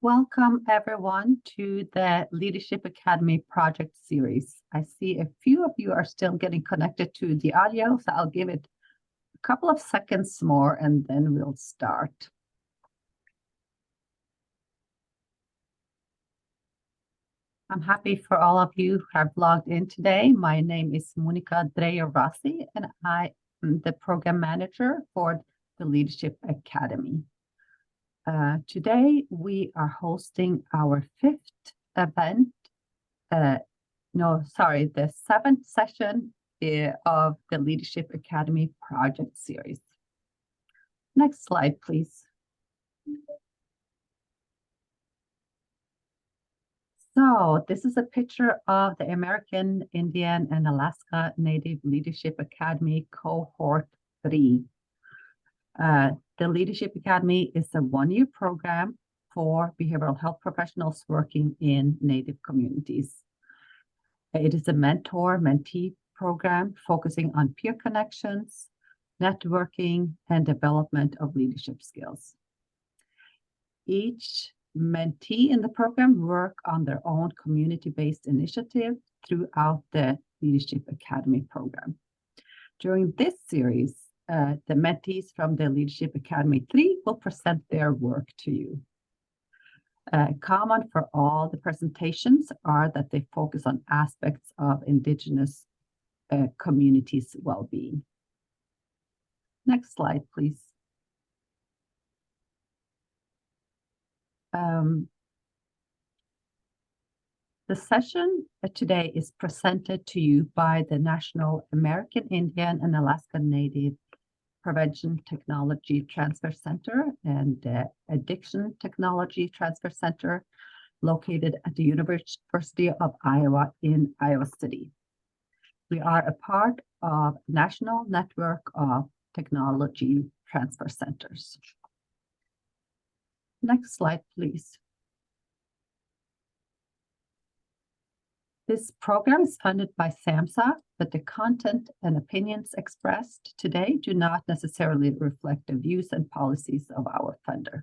Welcome everyone to the Leadership Academy project series. I see a few of you are still getting connected to the audio, so I'll give it a couple of seconds more and then we'll start. I'm happy for all of you who have logged in today. My name is Monica Dreyer-Rossi and I am the program manager for the Leadership Academy. Today, we are hosting our fifth event. The seventh session of the Leadership Academy project series. Next slide, please. So this is a picture of the American Indian and Alaska Native Leadership Academy Cohort 3. The Leadership Academy is a one-year program for behavioral health professionals working in Native communities. It is a mentor-mentee program focusing on peer connections, networking, and development of leadership skills. Each mentee in the program work on their own community-based initiative throughout the Leadership Academy program. During this series, the mentees from the Leadership Academy 3 will present their work to you. Common for all the presentations are that they focus on aspects of indigenous communities' well-being. Next slide, please. The session today is presented to you by the National American Indian and Alaska Native Prevention Technology Transfer Center and the Addiction Technology Transfer Center located at the University of Iowa in Iowa City. We are a part of National Network of Technology Transfer Centers. Next slide, please. This program is funded by SAMHSA, but the content and opinions expressed today do not necessarily reflect the views and policies of our funder.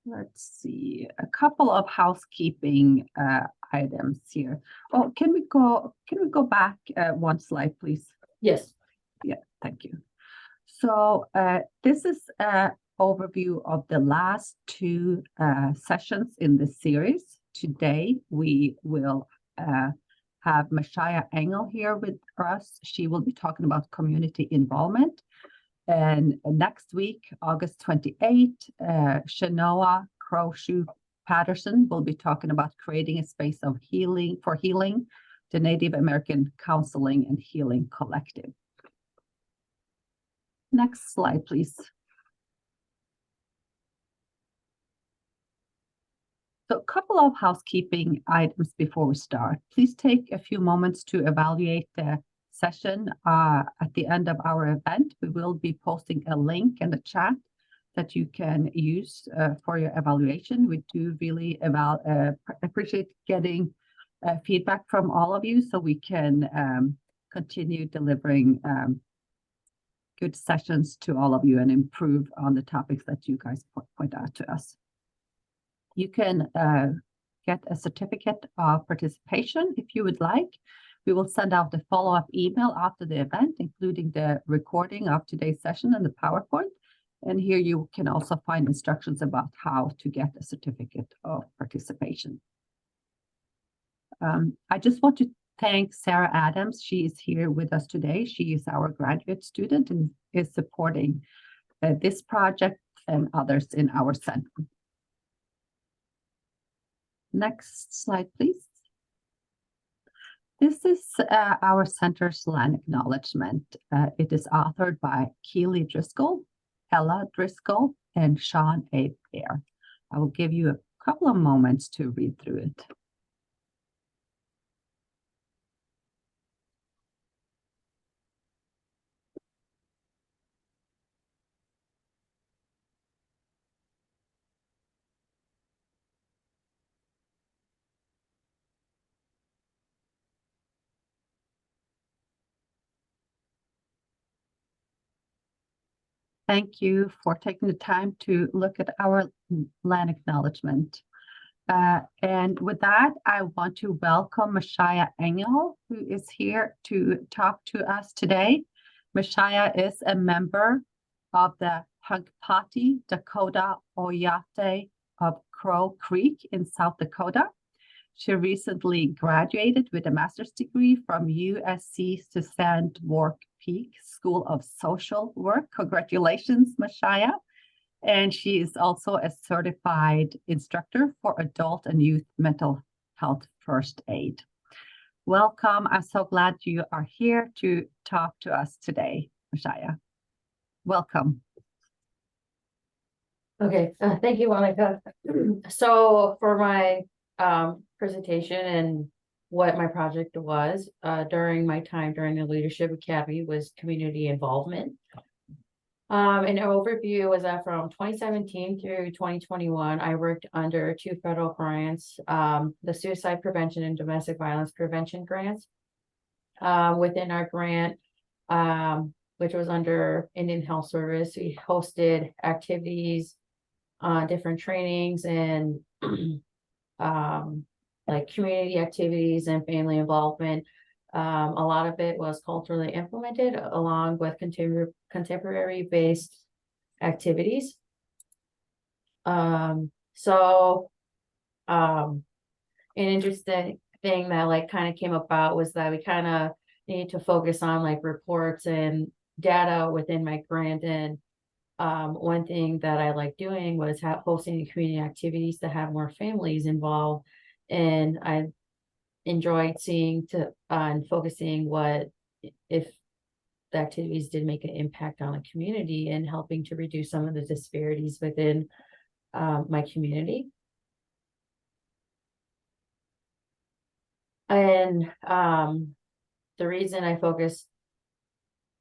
Let's see, a couple of housekeeping items here. Oh, can we go back one slide, please? Yes. Yeah, thank you. So this is overview of the last two sessions in this series. Today, we will have Mashaya Engel here with us. She will be talking about community involvement. And next week, August 28th, Shanoa Crowshoe Patterson will be talking about creating a space of healing, the Native American Counseling and Healing Collective. Next slide, please. So a couple of housekeeping items before we start. Please take a few moments to evaluate the session at the end of our event. We will be posting a link in the chat that you can use for your evaluation. We do really appreciate getting feedback from all of you so we can continue delivering good sessions to all of you and improve on the topics that you guys point out to us. You can get a certificate of participation if you would like. We will send out a follow-up email after the event, including the recording of today's session and the PowerPoint. And here you can also find instructions about how to get a certificate of participation. I just want to thank Sarah Adams. She is here with us today. She is our graduate student and is supporting this project and others in our center. Next slide, please. This is our center's land acknowledgement. It is authored by Keely Driscoll, Ella Driscoll, and Sean A. Bear. I will give you a couple of moments to read through it. Thank you for taking the time to look at our land acknowledgement. And with that, I want to welcome Mashaya Engel, who is here to talk to us today. Mashaya is a member of the Hunkpati Dakota Oyate of Crow Creek in South Dakota. She recently graduated with a master's degree from USC Sandwork Peak School of Social Work. Congratulations, Mashaya. And she is also a certified instructor for adult and youth mental health first aid. Welcome. I'm so glad you are here to talk to us today, Mashaya. Welcome. Okay, thank you, Monica. So for my presentation and what my project was during my time during the Leadership Academy was community involvement. An overview was that from 2017 through 2021, I worked under 2 federal grants, the Suicide Prevention and Domestic Violence Prevention grants. Within our grant, which was under Indian Health Service, we hosted activities, different trainings and like community activities and family involvement. A lot of it was culturally implemented along with contemporary based activities. An interesting thing that like kind of came about was that we kind of needed to focus on like reports and data within my grant. And one thing that I like doing was hosting community activities to have more families involved. And I enjoyed seeing and focusing what if the activities did make an impact on the community and helping to reduce some of the disparities within my community. And the reason I focused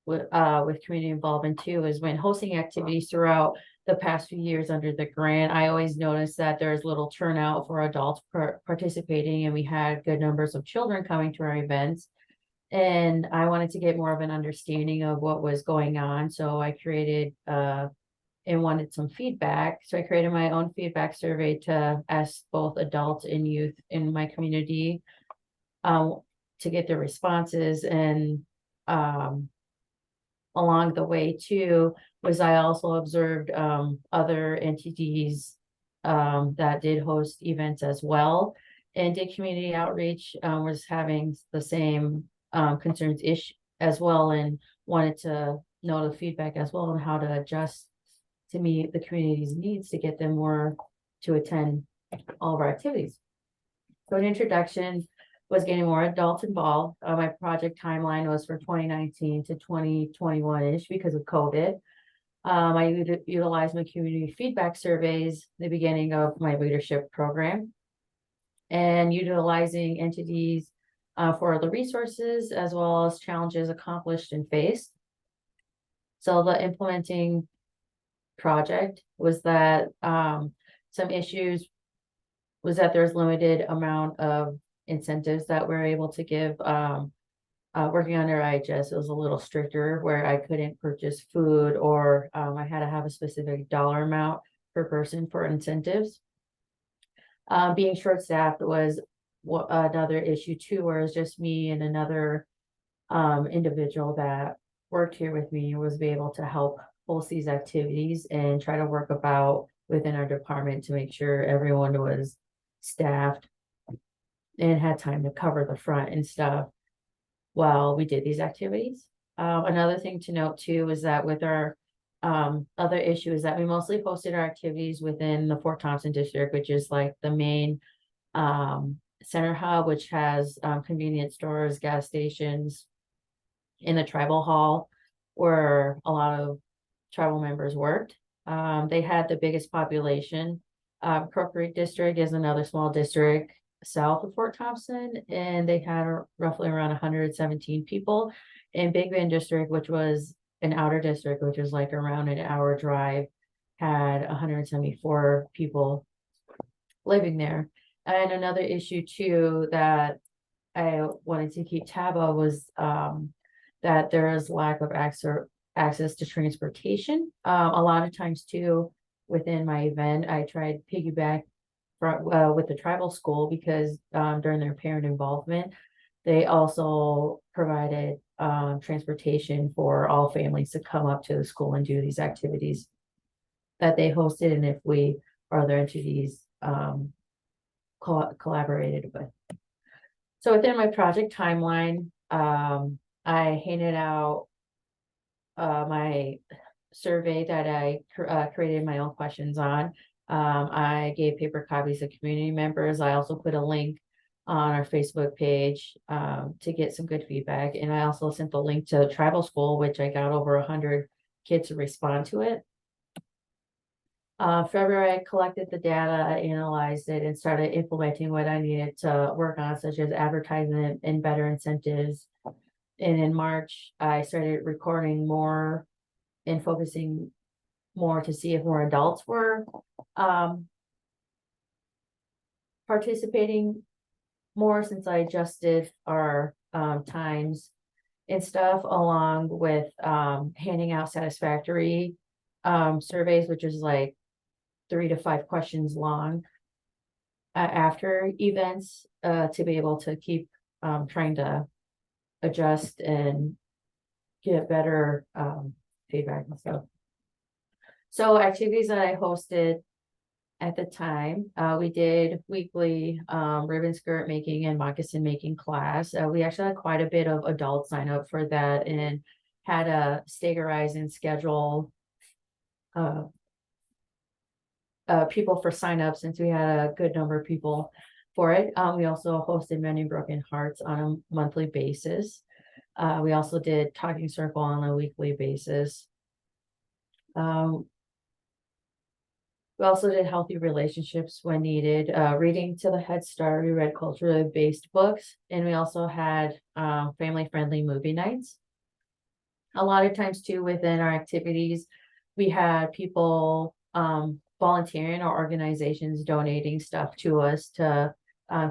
with community involvement too is when hosting activities throughout the past few years under the grant, I always noticed that there's little turnout for adults participating, and we had good numbers of children coming to our events. And I wanted to get more of an understanding of what was going on. So I created and wanted some feedback. So I created my own feedback survey to ask both adults and youth in my community to get their responses. And along the way too was I also observed other entities that did host events as well and did community outreach, was having the same concerns as well, and wanted to know the feedback as well on how to adjust to meet the community's needs to get them more to attend all of our activities. So an introduction was getting more adults involved. My project timeline was for 2019 to 2021-ish because of COVID. I utilized my community feedback surveys, the beginning of my leadership program, and utilizing entities for the resources as well as challenges accomplished and faced. So the implementing project was that some issues was that there's limited amount of incentives that we're able to give. Working under IHS, it was a little stricter where I couldn't purchase food, or I had to have a specific dollar amount per person for incentives. Being short-staffed was another issue too, where it's just me and another individual that worked here with me was be able to help host these activities and try to work about within our department to make sure everyone was staffed and had time to cover the front and stuff while we did these activities. Another thing to note too is that with our other issue is that we mostly hosted our activities within the Fort Thompson district, which is like the main center hub, which has convenience stores, gas stations, in the tribal hall where a lot of tribal members worked. They had the biggest population. Crow Creek district is another small district south of Fort Thompson, and they had roughly around 117 people. And Big Bend district, which was an outer district, which was like around an hour drive, had 174 people living there. And another issue too that I wanted to keep tab of was that there is lack of access to transportation. A lot of times too, within my event, I tried piggyback with the tribal school because during their parent involvement, they also provided transportation for all families to come up to the school and do these activities that they hosted, and if we or other entities collaborated with. So within my project timeline, I handed out my survey that I created my own questions on. I gave paper copies to community members. I also put a link on our Facebook page to get some good feedback. And I also sent the link to tribal school, which I got over 100 kids to respond to it. February, I collected the data, I analyzed it, and started implementing what I needed to work on, such as advertisement and better incentives. And in March, I started recording more and focusing more to see if more adults were participating more, since I adjusted our times and stuff, along with handing out satisfactory surveys, which is like 3 to 5 questions long after events to be able to keep trying to adjust and get better feedback and stuff. So activities that I hosted at the time, we did weekly ribbon skirt making and moccasin making class. We actually had quite a bit of adults sign up for that and had a stagerize and schedule people for sign up, since we had a good number of people for it. We also hosted Mending Broken Hearts on a monthly basis. We also did Talking Circle on a weekly basis. We also did Healthy Relationships when needed, reading to the Head Start. We read culturally based books, and we also had family-friendly movie nights. A lot of times too, within our activities, we had people volunteering or organizations donating stuff to us to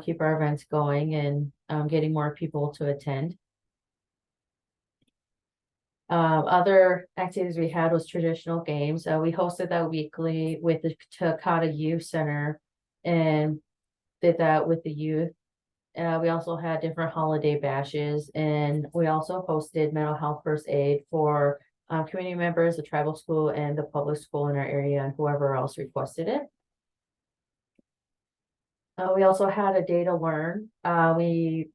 keep our events going and getting more people to attend. Other activities we had was traditional games. We hosted that weekly with the Takata Youth Center and did that with the youth. We also had different holiday bashes, and we also hosted mental health first aid for community members, the tribal school, and the public school in our area, and whoever else requested it. We also had a day to learn. We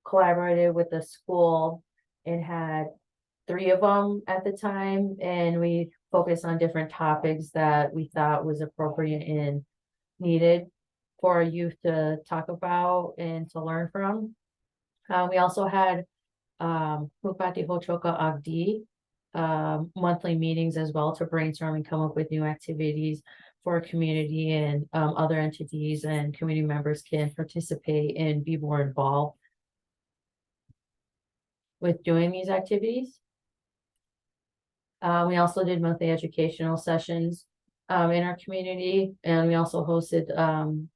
collaborated with the school and had 3 of them at the time, and we focused on different topics that we thought was appropriate and needed for our youth to talk about and to learn from. We also had Hukati Hochoka Agdi monthly meetings as well to brainstorm and come up with new activities for our community, and other entities and community members can participate and be more involved with doing these activities. We also did monthly educational sessions in our community, and we also hosted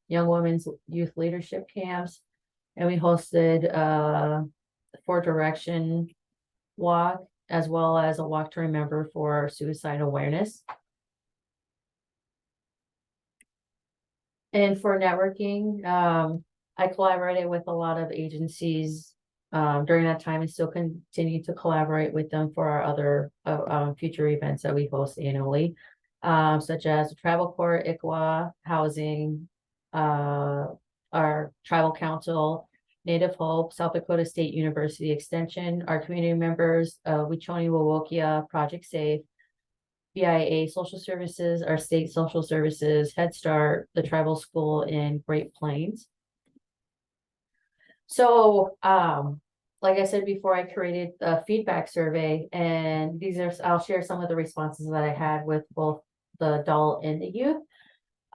young women's youth leadership camps, and we hosted for direction walk, as well as a walk to remember for suicide awareness. And for networking, I collaborated with a lot of agencies during that time, and still continue to collaborate with them for our other future events that we host annually, such as the Tribal Court, ICWA, Housing, our Tribal Council, Native Hope, South Dakota State University Extension, our community members, Wichoni Wawokia, Project Safe, BIA Social Services, our state social services, Head Start, the Tribal School in Great Plains. So, like I said before, I created a feedback survey, and I'll share some of the responses that I had with both the adult and the youth.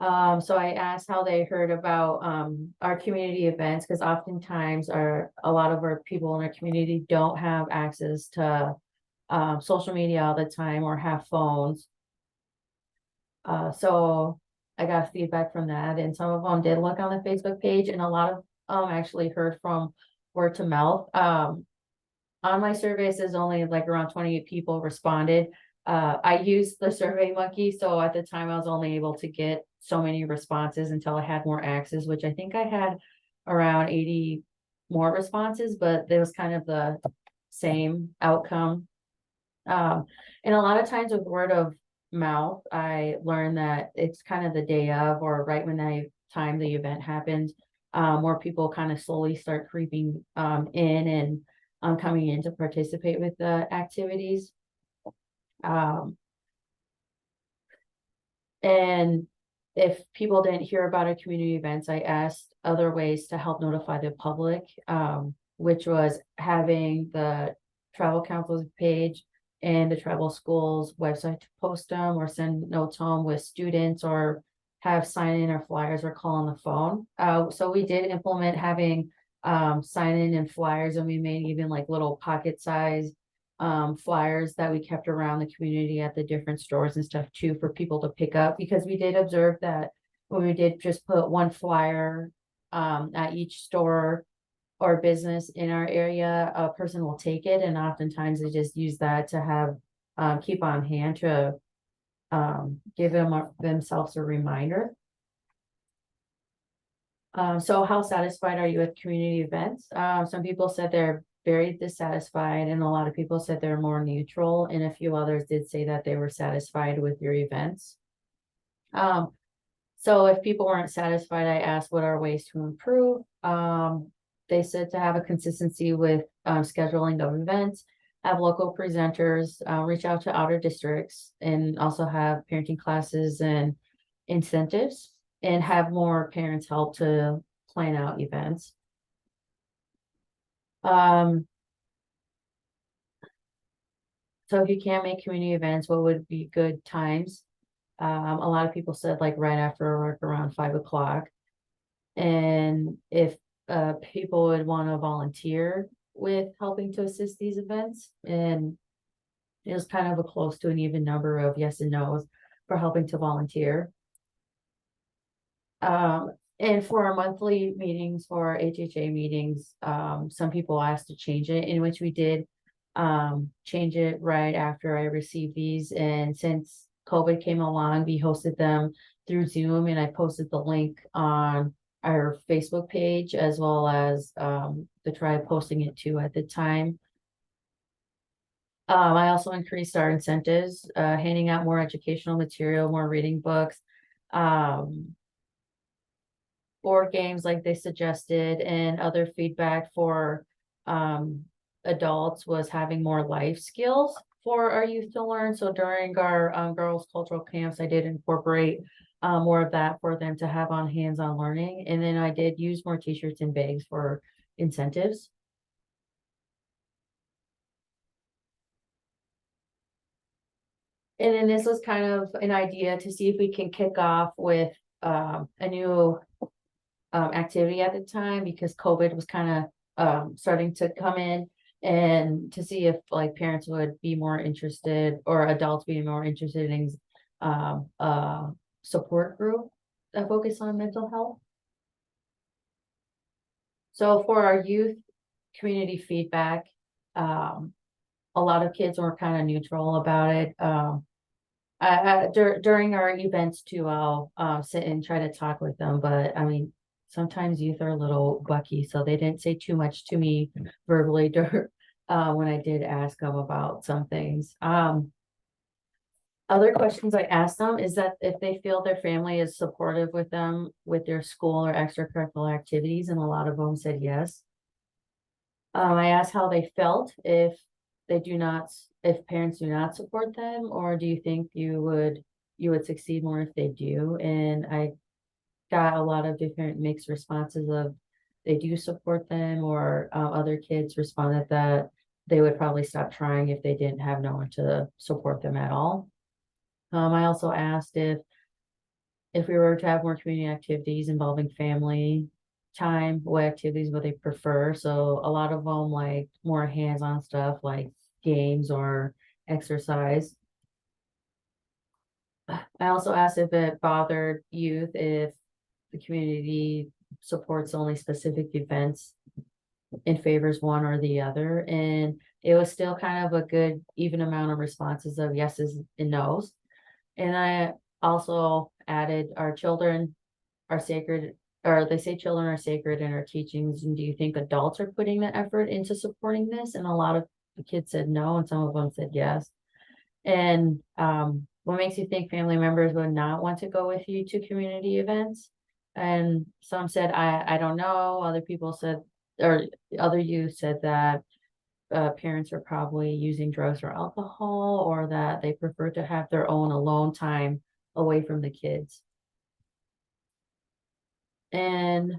So I asked how they heard about our community events, because oftentimes a lot of our people in our community don't have access to social media all the time or have phones. So I got feedback from that, and some of them did look on the Facebook page, and a lot of actually heard from word to mouth. on my survey, it says only like around 28 people responded. I used the Survey Monkey, so at the time I was only able to get so many responses until I had more access, which I think I had around 80 more responses, but there was kind of the same outcome. And a lot of times with word of mouth, I learned that it's kind of the day of or right when the event happens, more people kind of slowly start creeping in and coming in to participate with the activities. And if people didn't hear about our community events, I asked other ways to help notify the public, which was having the travel council's page and the travel school's website to post them or send notes home with students or have sign in or flyers or call on the phone. So we did implement having sign in and flyers, and we made even like little pocket size flyers that we kept around the community at the different stores and stuff too for people to pick up, because we did observe that when we did just put one flyer at each store or business in our area, a person will take it, and oftentimes they just use that to have keep on hand to give themselves a reminder. So how satisfied are you with community events? Some people said they're very dissatisfied, and a lot of people said they're more neutral, and a few others did say that they were satisfied with your events. So if people weren't satisfied, I asked what are ways to improve. They said to have a consistency with scheduling of events, have local presenters, reach out to outer districts, and also have parenting classes and incentives, and have more parents help to plan out events. So if you can't make community events, what would be good times? A lot of people said like right after work around 5 o'clock. And if people would want to volunteer with helping to assist these events, and it was kind of a close to an even number of yes and no's for helping to volunteer. And for our monthly meetings, for our HHA meetings, some people asked to change it, in which we did change it right after I received these. And since COVID came along, we hosted them through Zoom, and I posted the link on our Facebook page as well as the tribe posting it too at the time. I also increased our incentives, handing out more educational material, more reading books, board games like they suggested, and other feedback for adults was having more life skills for our youth to learn. So during our girls' cultural camps, I did incorporate more of that for them to have on hands-on learning. And then I did use more t-shirts and bags for incentives. And then this was kind of an idea to see if we can kick off with a new activity at the time, because COVID was kind of starting to come in, and to see if like parents would be more interested or adults being more interested in support group that focus on mental health. So for our youth community feedback, a lot of kids were kind of neutral about it. During our events too, I'll sit and try to talk with them, but I mean, sometimes youth are a little bucky, so they didn't say too much to me verbally when I did ask them about some things. Other questions I asked them is that if they feel their family is supportive with them with their school or extracurricular activities, and a lot of them said yes. I asked how they felt if parents do not support them, or do you think you would succeed more if they do? And I got a lot of different mixed responses of they do support them, or other kids responded that they would probably stop trying if they didn't have no one to support them at all. I also asked if we were to have more community activities involving family time, what activities would they prefer? So a lot of them like more hands-on stuff like games or exercise. I also asked if it bothered youth if the community supports only specific events and favors one or the other. And it was still kind of a good even amount of responses of yeses and nos. And I also added our children are sacred, or they say children are sacred in our teachings. And do you think adults are putting the effort into supporting this? And a lot of the kids said no, and some of them said yes. And what makes you think family members would not want to go with you to community events? And some said, I don't know. Other people said, or other youth said that parents are probably using drugs or alcohol, or that they prefer to have their own alone time away from the kids. And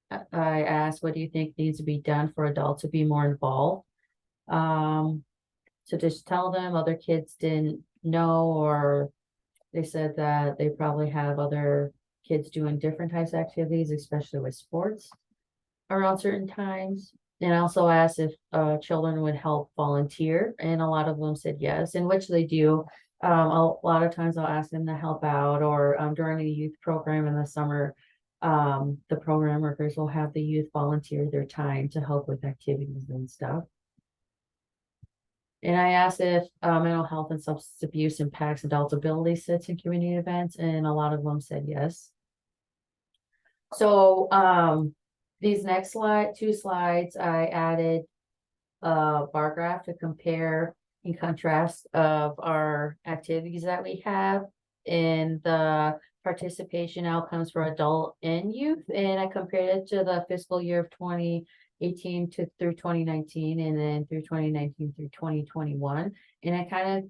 I asked, what do you think needs to be done for adults to be more involved? So just tell them other kids didn't know, or they said that they probably have other kids doing different types of activities, especially with sports around certain times. And I also asked if children would help volunteer, and a lot of them said yes, in which they do. A lot of times I'll ask them to help out, or during a youth program in the summer, the program workers will have the youth volunteer their time to help with activities and stuff. And I asked if mental health and substance abuse impacts adults' ability sits in community events, and a lot of them said yes. So these next two slides, I added a bar graph to compare and contrast of our activities that we have in the participation outcomes for adult and youth. And I compared it to the fiscal year of 2018 through 2019, and then through 2019 through 2021. And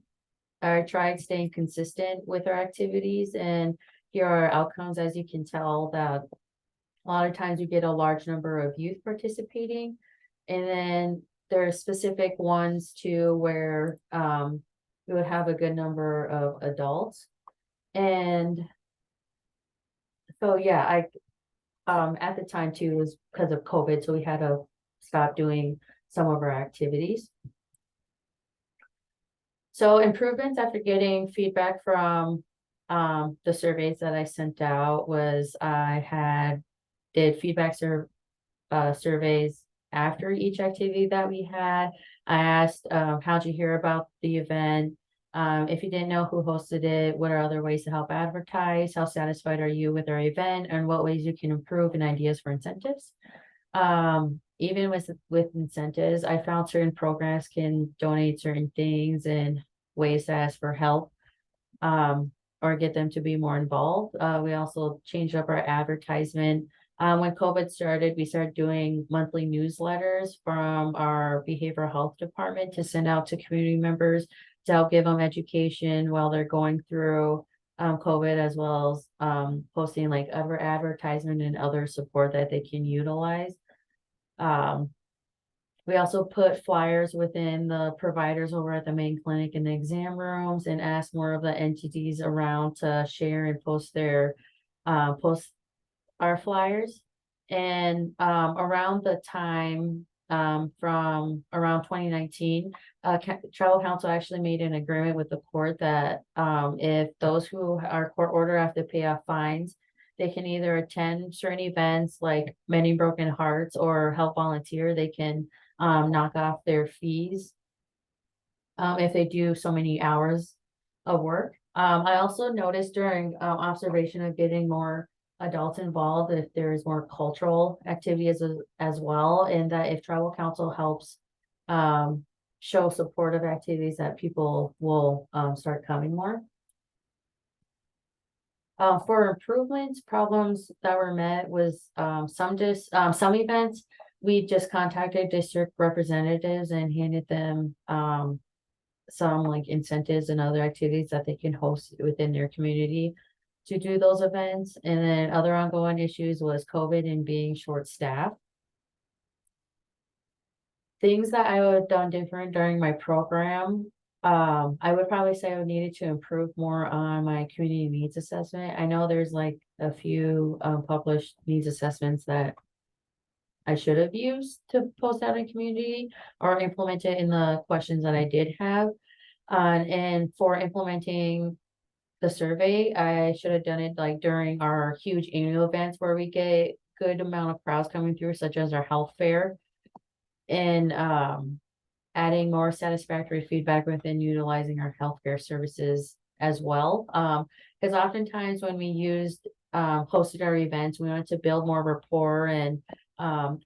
I tried staying consistent with our activities, and here are our outcomes. As you can tell, that a lot of times you get a large number of youth participating, and then there are specific ones too where you would have a good number of adults. And so yeah, I at the time too, it was because of COVID, so we had to stop doing some of our activities. So improvements after getting feedback from the surveys that I sent out was I did feedback surveys after each activity that we had. I asked, how'd you hear about the event? If you didn't know who hosted it, what are other ways to help advertise? How satisfied are you with our event, and what ways you can improve, and ideas for incentives? Even with incentives, I found certain programs can donate certain things and ways to ask for help, or get them to be more involved. We also changed up our advertisement. When COVID started, we started doing monthly newsletters from our behavioral health department to send out to community members to help give them education while they're going through COVID, as well as posting like other advertisement and other support that they can utilize. We also put flyers within the providers over at the main clinic and the exam rooms, and asked more of the entities around to share and post our flyers. And around the time from around 2019, Tribal Council actually made an agreement with the court that if those who are court ordered have to pay off fines, they can either attend certain events like Many Broken Hearts or help volunteer. They can knock off their fees if they do so many hours of work. I also noticed during observation of getting more adults involved, if there's more cultural activities as well, and that if Tribal Council helps show supportive activities, that people will start coming more. For improvements, problems that were met was some events we just contacted district representatives and handed them some like incentives and other activities that they can host within their community to do those events. And then other ongoing issues was COVID and being short-staffed. Things that I would have done different during my program, I would probably say I needed to improve more on my community needs assessment. I know there's like a few published needs assessments that I should have used to post out in community or implement it in the questions that I did have. And for implementing the survey, I should have done it like during our huge annual events where we get good amount of crowds coming through, such as our health fair. in adding more satisfactory feedback within utilizing our healthcare services as well. Because oftentimes when we used hosted our events, we wanted to build more rapport and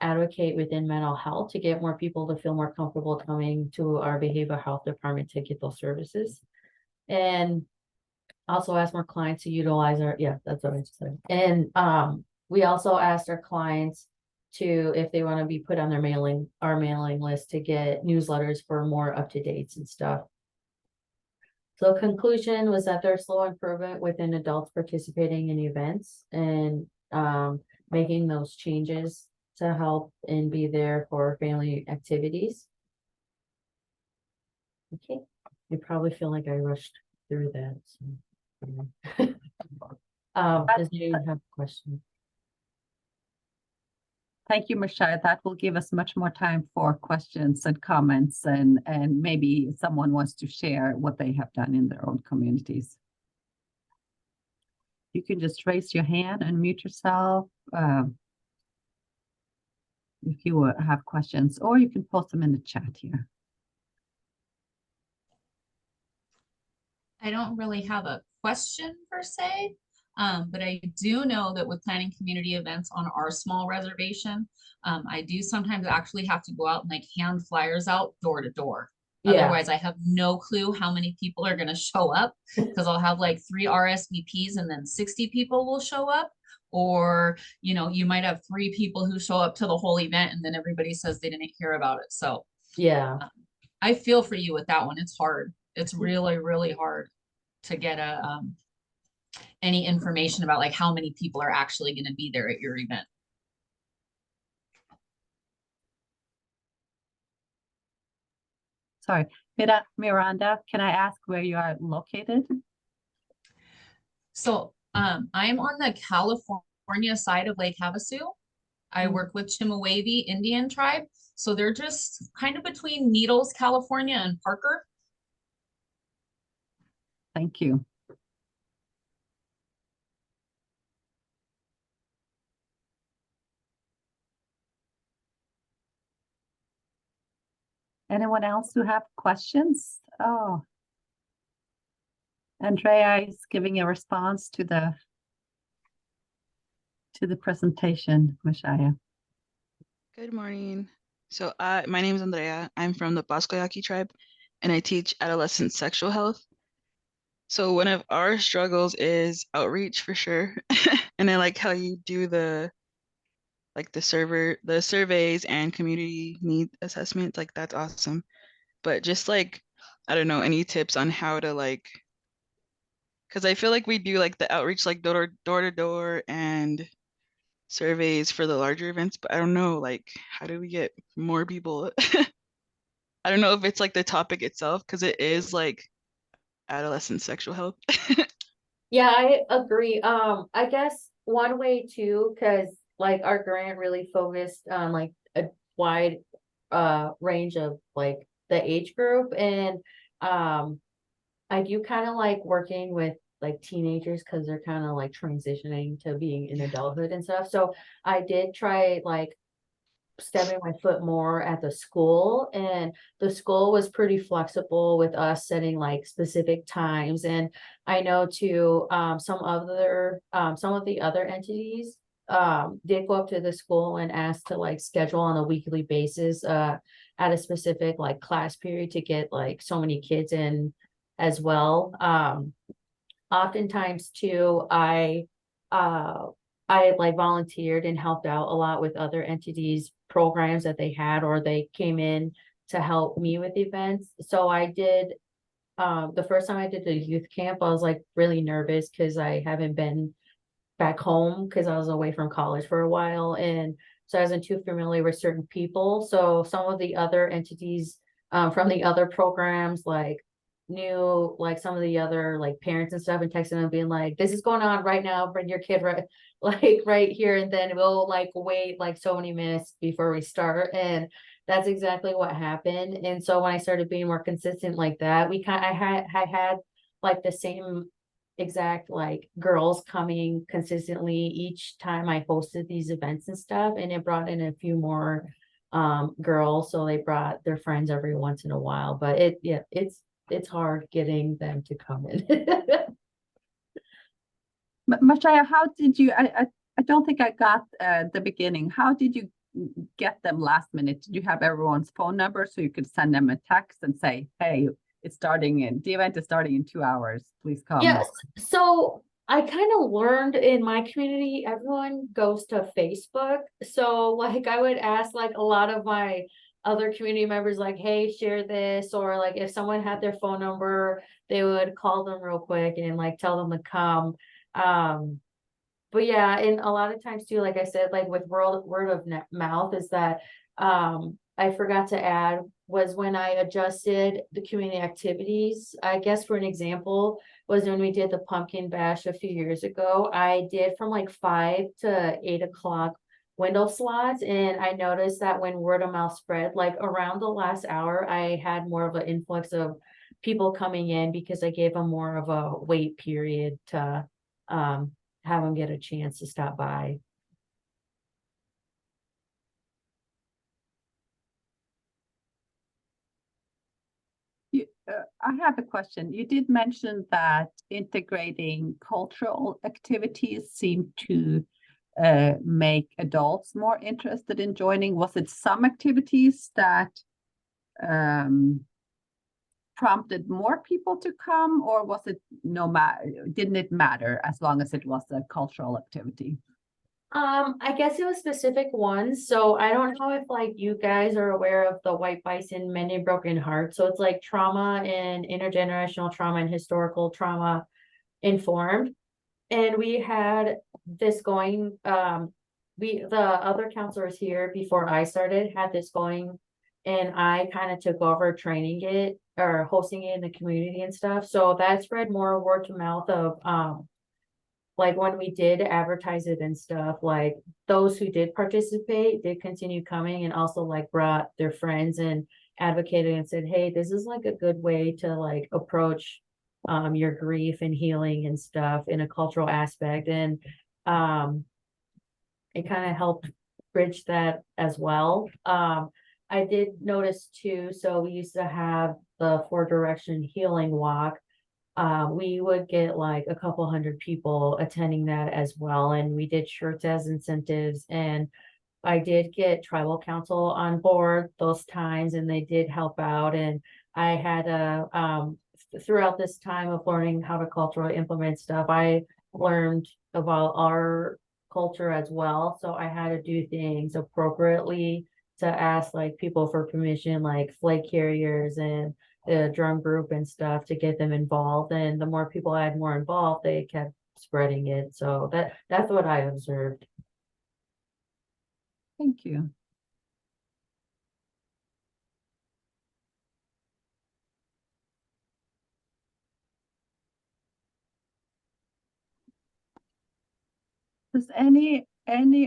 advocate within mental health to get more people to feel more comfortable coming to our behavioral health department to get those services. And also ask more clients to utilize our, yeah, that's what I just said. And we also asked our clients to, if they want to be put on our mailing list to get newsletters for more up to dates and stuff. So conclusion was that there's slow improvement within adults participating in events and making those changes to help and be there for family activities. Okay, you probably feel like I rushed through that. So. Does anyone have a question? Thank you, Mashaya. That will give us much more time for questions and comments, and maybe someone wants to share what they have done in their own communities. You can just raise your hand and mute yourself if you have questions, or you can post them in the chat here. I don't really have a question per se, but I do know that with planning community events on our small reservation, I do sometimes actually have to go out and like hand flyers out door to door. Yeah. Otherwise, I have no clue how many people are going to show up because I'll have like 3 RSVPs and then 60 people will show up. Or, you know, you might have 3 people who show up to the whole event and then everybody says they didn't hear about it. So Yeah. I feel for you with that one. It's hard. It's really, really hard to get any information about like how many people are actually going to be there at your event. Sorry, Miranda, can I ask where you are located? So I'm on the California side of Lake Havasu. I work with Chimawave Indian tribe. So they're just kind of between Needles, California and Parker. Thank you. Anyone else who have questions? Oh, Andrea is giving a response to the presentation, Mashaya. Good morning. So my name is Andrea. I'm from the Pascoyaqui tribe, and I teach adolescent sexual health. So one of our struggles is outreach for sure. And I like how you do the surveys and community need assessments. Like that's awesome. But just like, I don't know, any tips on how to like, because I feel like we do like the outreach like door to door and surveys for the larger events, but I don't know, like, how do we get more people? I don't know if it's like the topic itself, because it is like adolescent sexual health. Yeah, I agree. I guess one way too, because like our grant really focused on like a wide range of like the age group, and I do kind of like working with like teenagers because they're kind of like transitioning to being in adulthood and stuff. So I did try like stepping my foot more at the school, and the school was pretty flexible with us setting like specific times. And I know too, some of the other entities did go up to the school and ask to like schedule on a weekly basis at a specific like class period to get like so many kids in as well. Oftentimes too, I like volunteered and helped out a lot with other entities programs that they had, or they came in to help me with events. So I did the first time I did the youth camp, I was like really nervous because I haven't been back home because I was away from college for a while, and so I wasn't too familiar with certain people. So some of the other entities from the other programs like knew like some of the other like parents and stuff, and texting them being like, this is going on right now, bring your kid right like right here, and then we'll like wait like so many minutes before we start. And that's exactly what happened. And so when I started being more consistent like that, I had like the same exact like girls coming consistently each time I hosted these events and stuff, and it brought in a few more girls, so they brought their friends every once in a while, but it's hard getting them to come in. Mashaya, how did you, I don't think I got the beginning. How did you get them last minute? Did you have everyone's phone number so you could send them a text and say, hey, the event is starting in 2 hours, please come? Yes, so I kind of learned in my community, everyone goes to Facebook. So like I would ask like a lot of my other community members like, hey, share this, or like if someone had their phone number, they would call them real quick and like tell them to come. But yeah, and a lot of times too, like I said, like with word of mouth is that I forgot to add was when I adjusted the community activities. I guess for an example was when we did the pumpkin bash a few years ago. I did from like 5 to 8 o'clock window slots, and I noticed that when word of mouth spread, like around the last hour, I had more of an influx of people coming in because I gave them more of a wait period to have them get a chance to stop by. I have a question. You did mention that integrating cultural activities seem to make adults more interested in joining. Was it some activities that prompted more people to come, or was it didn't it matter as long as it was a cultural activity? I guess it was specific ones. So I don't know if like you guys are aware of the White Bison Mending Broken Hearts. So it's like trauma and intergenerational trauma and historical trauma informed. And we had this going, the other counselors here before I started had this going, and I kind of took over training it or hosting it in the community and stuff. So that spread more word to mouth of like when we did advertise it and stuff, like those who did participate did continue coming and also like brought their friends and advocated and said, hey, this is like a good way to like approach your grief and healing and stuff in a cultural aspect. And it kind of helped bridge that as well. I did notice too, so we used to have the 4 Direction healing walk. We would get like a couple hundred people attending that as well. And we did shirts as incentives. And I did get tribal council on board those times, and they did help out. And I had throughout this time of learning how to culturally implement stuff, I learned about our culture as well. So I had to do things appropriately to ask like people for permission, like flag carriers and the drum group and stuff to get them involved. And the more people I had more involved, they kept spreading it. So that's what I observed. Thank you. Does any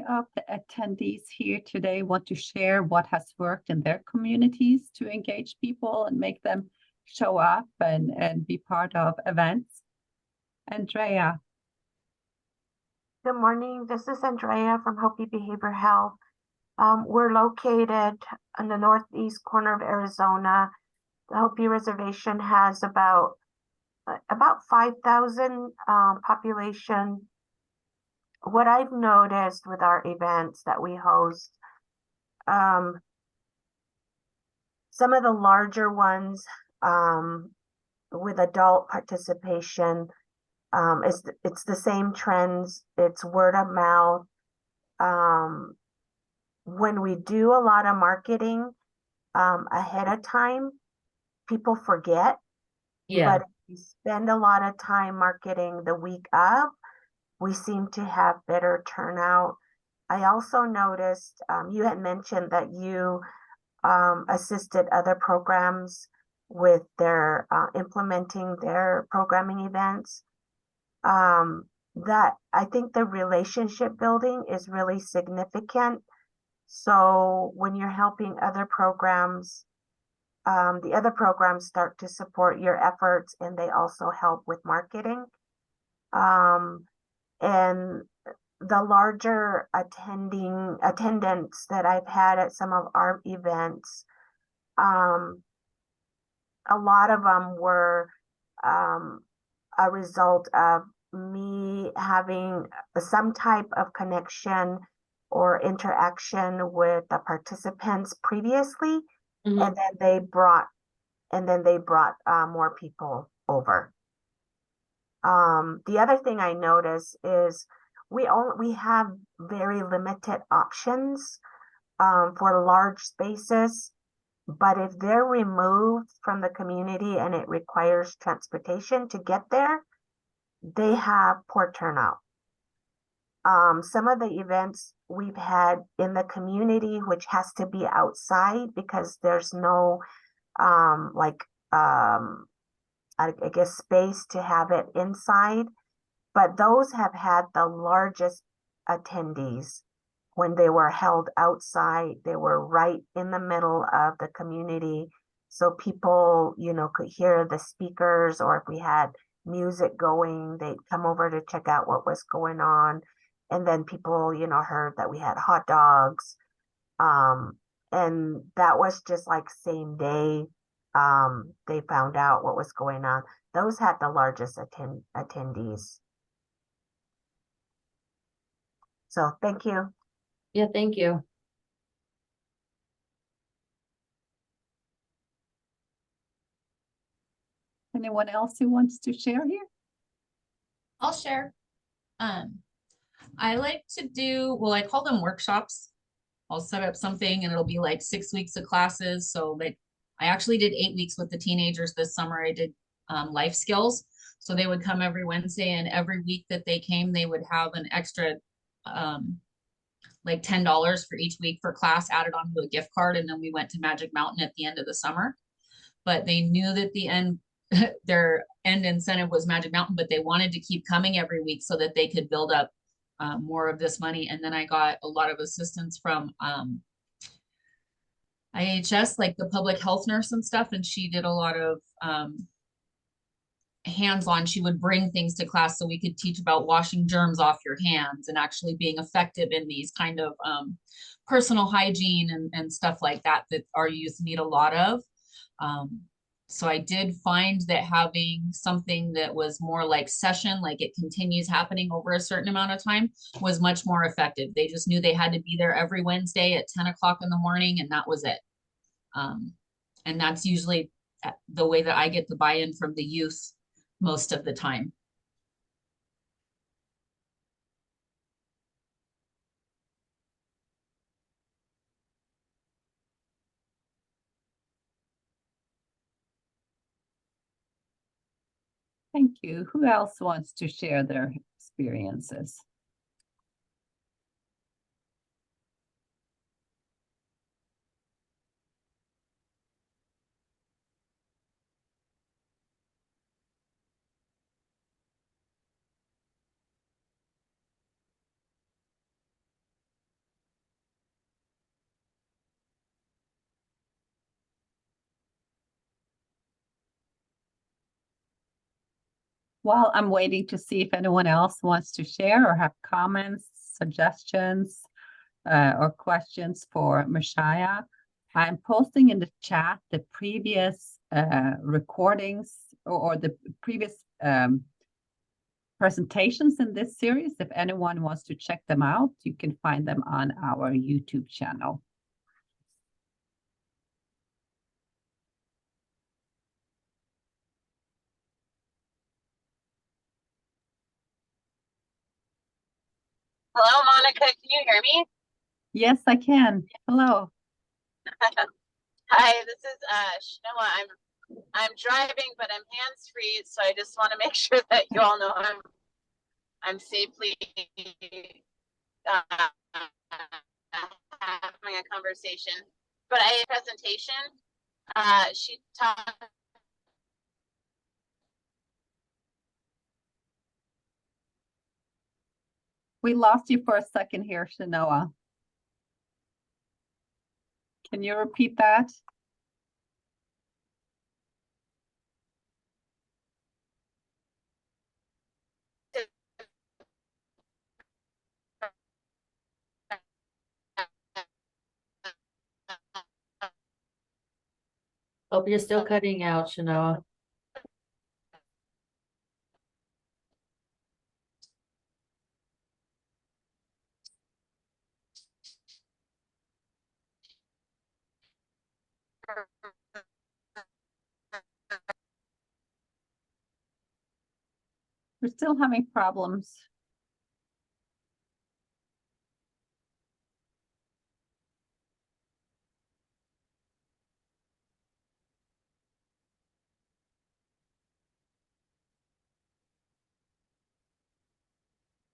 of the attendees here today want to share what has worked in their communities to engage people and make them show up and be part of events? Andrea. Good morning. This is Andrea from Hopi Behavior Health. We're located in the northeast corner of Arizona. The Hopi Reservation has about 5,000 population. What I've noticed with our events that we host, some of the larger ones with adult participation, it's the same trends. It's word of mouth. When we do a lot of marketing ahead of time, people forget. Yeah. But if we spend a lot of time marketing the week of, we seem to have better turnout. I also noticed you had mentioned that you assisted other programs with their implementing their programming events. That I think the relationship building is really significant. So when you're helping other programs, the other programs start to support your efforts, and they also help with marketing. And the larger attendance that I've had at some of our events, a lot of them were a result of me having some type of connection or interaction with the participants previously, Mhm. and then they brought more people over. The other thing I notice is we have very limited options for large spaces, but if they're removed from the community and it requires transportation to get there, they have poor turnout. Some of the events we've had in the community, which has to be outside because there's no like I guess space to have it inside, but those have had the largest attendees when they were held outside. They were right in the middle of the community, so people, could hear the speakers, or if we had music going, they'd come over to check out what was going on. And then people, heard that we had hot dogs. And that was just like same day. They found out what was going on. Those had the largest attendees. So thank you. Yeah, thank you. Anyone else who wants to share here? I'll share. I like to do, well, I call them workshops. I'll set up something and it'll be like 6 weeks of classes. So like I actually did 8 weeks with the teenagers this summer. I did life skills. So they would come every Wednesday, and every week that they came, they would have an extra like $10 for each week for class added onto a gift card. And then we went to Magic Mountain at the end of the summer. But they knew that the end, their end incentive was Magic Mountain, but they wanted to keep coming every week so that they could build up more of this money. And then I got a lot of assistance from IHS, like the public health nurse and stuff. And she did a lot of hands-on. She would bring things to class so we could teach about washing germs off your hands and actually being effective in these kind of personal hygiene and stuff like that our youth need a lot of. So I did find that having something that was more like session, like it continues happening over a certain amount of time, was much more effective. They just knew they had to be there every Wednesday at 10 o'clock in the morning, and that was it. And that's usually the way that I get the buy-in from the youth most of the time. Thank you. Who else wants to share their experiences? Well, I'm waiting to see if anyone else wants to share or have comments, suggestions, or questions for Mashaya. I'm posting in the chat the previous recordings or the previous presentations in this series. If anyone wants to check them out, you can find them on our YouTube channel. Hello, Monica. Can you hear me? Yes, I can. Hello. Hi, this is Shanoa. I'm driving, but I'm hands-free, so I just want to make sure that you all know I'm safely having a conversation. But I had a presentation. She talked. We lost you for a second here, Shanoa. Can you repeat that? Oh, you're still cutting out, Shanoa. We're still having problems.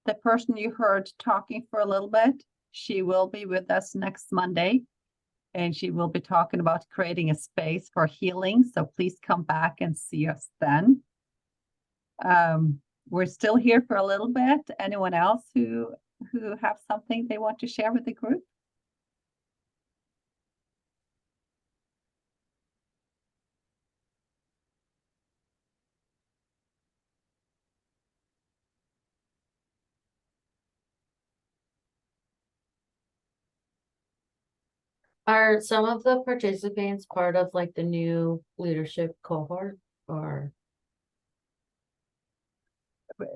The person you heard talking for a little bit, she will be with us next Monday. And she will be talking about creating a space for healing. So please come back and see us then. We're still here for a little bit. Anyone else who have something they want to share with the group? Are some of the participants part of like the new leadership cohort or?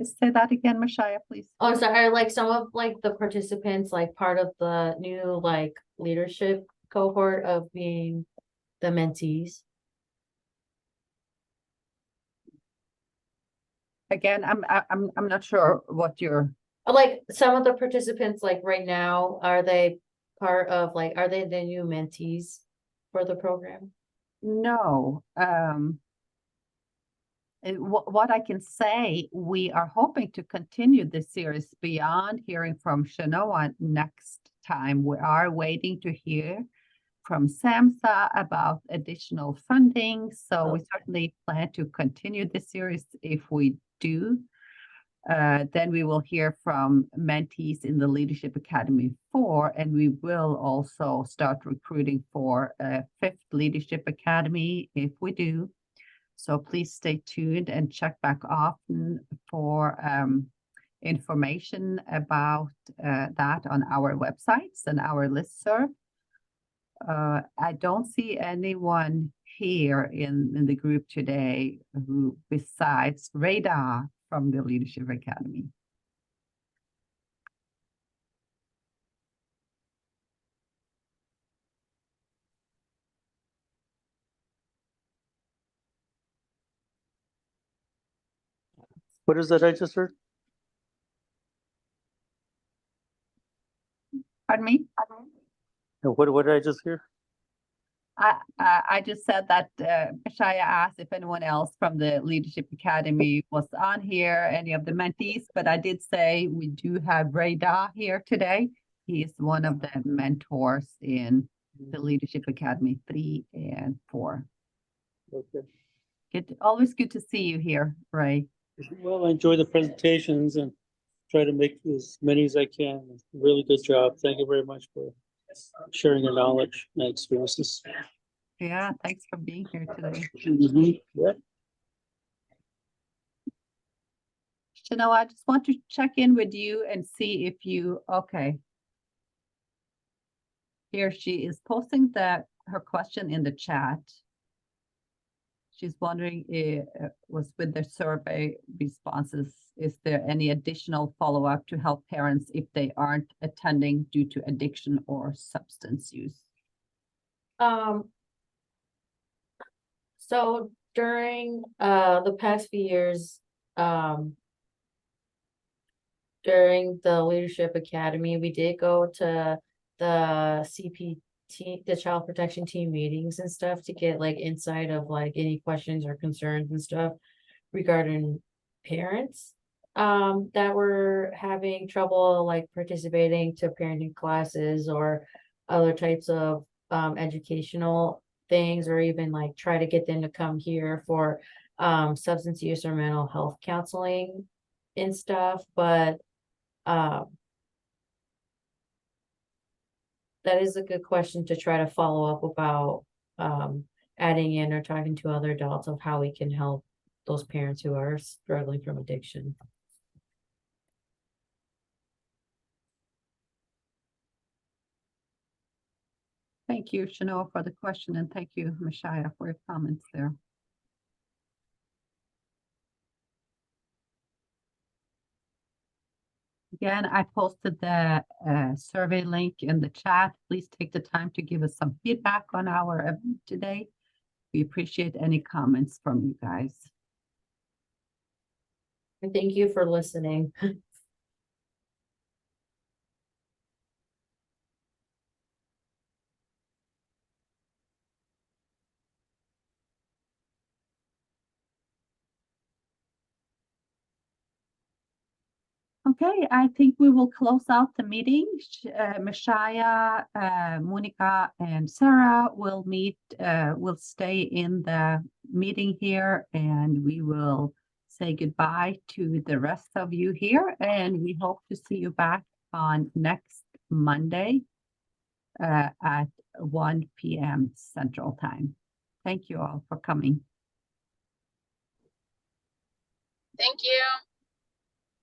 Say that again, Mashaya, please. Oh, sorry, like some of like the participants, like part of the new like leadership cohort of being the mentees. Again, I'm not sure what you're. Like some of the participants, like right now, are they part of like, are they the new mentees for the program? No. What I can say, we are hoping to continue this series beyond hearing from Shanoa next time. We are waiting to hear from SAMHSA about additional funding. So we certainly plan to continue this series. If we do, then we will hear from mentees in the Leadership Academy 4, and we will also start recruiting for a 5th Leadership Academy if we do. So please stay tuned and check back often for information about that on our websites and our listserv. I don't see anyone here in the group today who, besides Radar from the Leadership Academy. What is that I just heard? Pardon me? What did I just hear? I just said that Mashaya asked if anyone else from the Leadership Academy was on here, any of the mentees, but I did say we do have Radar here today. He is one of the mentors in the Leadership Academy 3 and 4. Okay. Always good to see you here, Ray. Well, I enjoy the presentations and try to make as many as I can. Really good job. Thank you very much for sharing your knowledge and experiences. Yeah, thanks for being here today. Yeah. Shanoa, I just want to check in with you and see if you, okay. Here she is posting her question in the chat. She's wondering if was with the survey responses, is there any additional follow-up to help parents if they aren't attending due to addiction or substance use? So during the past few years, during the Leadership Academy, we did go to the CPT, the Child Protection Team meetings and stuff to get like insight of like any questions or concerns and stuff regarding parents that were having trouble like participating to parenting classes or other types of educational things, or even like try to get them to come here for substance use or mental health counseling and stuff. But that is a good question to try to follow up about adding in or talking to other adults of how we can help those parents who are struggling from addiction. Thank Thank you, Shanoa, for the question, and thank you, Mashaya, for your comments there. Again, I posted the survey link in the chat. Please take the time to give us some feedback on our event today. We appreciate any comments from you guys. And thank you for listening. Okay, I think we will close out the meeting. Mashaya, Monica, and Sarah will will stay in the meeting here, and we will say goodbye to the rest of you here, and we hope to see you back on next Monday at 1 p.m. Central Time. Thank you all for coming. Thank you.